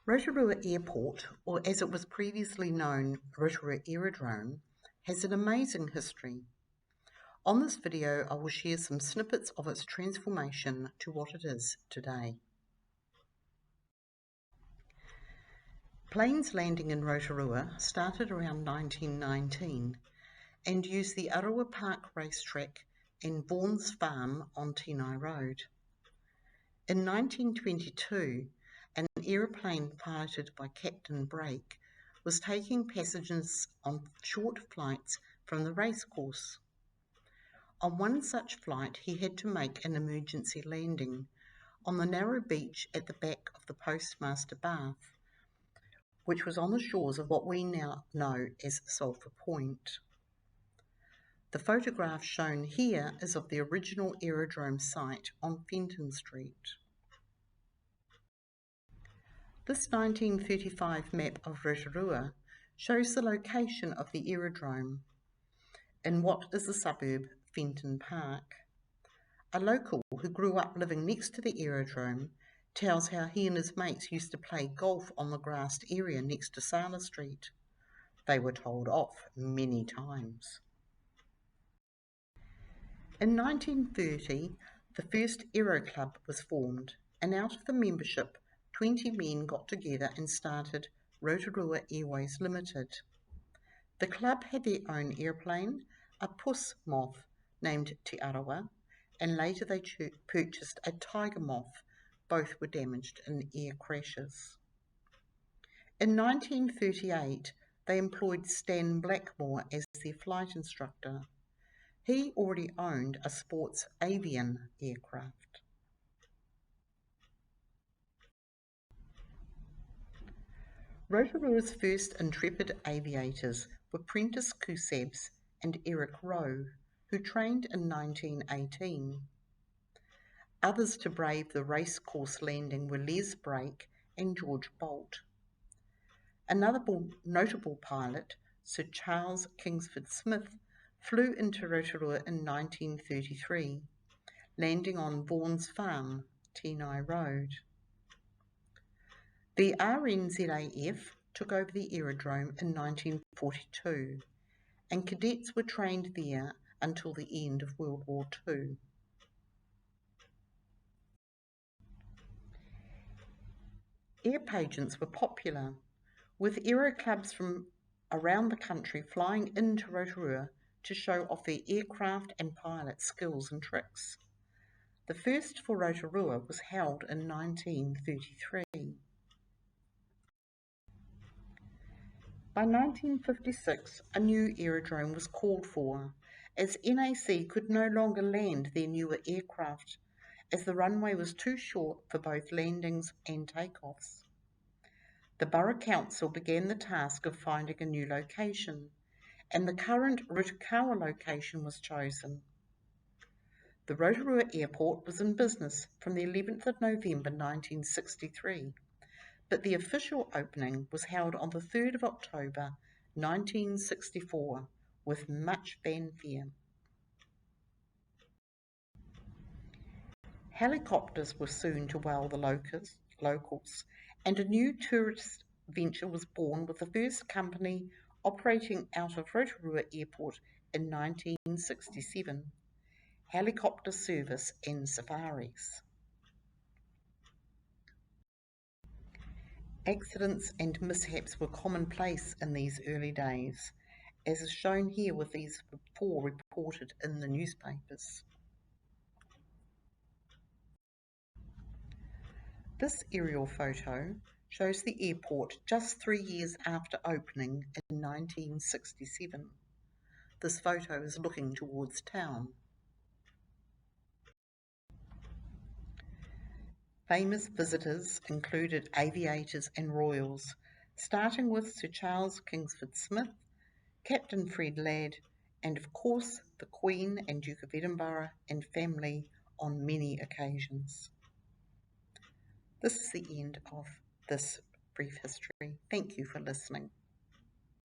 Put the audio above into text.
Rotorua Airport, or as it was previously known, Rotorua Aerodrome, has an amazing history. On this video, I will share some snippets of its transformation to what it is today. Planes landing in Rotorua started around 1919 and used the Aero Park racetrack and Vaughan's Farm on Tenai Road. In 1922, an aeroplane piloted by Captain Brake was taking passengers on short flights from the racecourse. On one such flight, he had to make an emergency landing on the narrow beach at the back of the Postmaster Bath, which was on the shores of what we now know as Sulphur Point. The photograph shown here is of the original aerodrome site on Fenton Street. This 1935 map of Rotorua shows the location of the aerodrome in what is the suburb Fenton Park. A local who grew up living next to the aerodrome tells how he and his mates used to play golf on the grassed area next to Sailor Street. They were told off many times. In 1930, the first Aero Club was formed, and out of the membership, 20 men got together and started Rotorua Airways Limited. The club had their own airplane, a puss moth named Te Arawa, and later they purchased a tiger moth. Both were damaged in air crashes. In 1938, they employed Stan Blackmore as their flight instructor. He already owned a sports avian aircraft. Rotorua's first intrepid aviators were Prentice Kusebs and Eric Rowe, who trained in 1918. Others to brave the racecourse landing were Les Brake and George Bolt. Another notable pilot, Sir Charles Kingsford Smith, flew into Rotorua in 1933, landing on Vaughan's Farm, Tenai Road. The RNZAF took over the aerodrome in 1942, and cadets were trained there until the end of World War II. Air pageants were popular, with aero clubs from around the country flying into Rotorua to show off their aircraft and pilot skills and tricks. The first for Rotorua was held in 1933. By 1956, a new aerodrome was called for, as NAC could no longer land their newer aircraft, as the runway was too short for both landings and takeoffs. The Borough Council began the task of finding a new location, and the current Rotorua location was chosen. The Rotorua Airport was in business from the 11th of November 1963, but the official opening was held on the 3rd of October 1964 with much fanfare. Helicopters were soon to wow the locals, and a new tourist venture was born with the first company operating out of Rotorua Airport in 1967, Helicopter Service and Safaris. Accidents and mishaps were commonplace in these early days, as is shown here with these 4 reported in the newspapers. This aerial photo shows the airport just 3 years after opening in 1967. This photo is looking towards town. Famous visitors included aviators and royals, starting with Sir Charles Kingsford Smith, Captain Fred Ladd, and of course the Queen and Duke of Edinburgh and family on many occasions. This is the end of this brief history. Thank you for listening.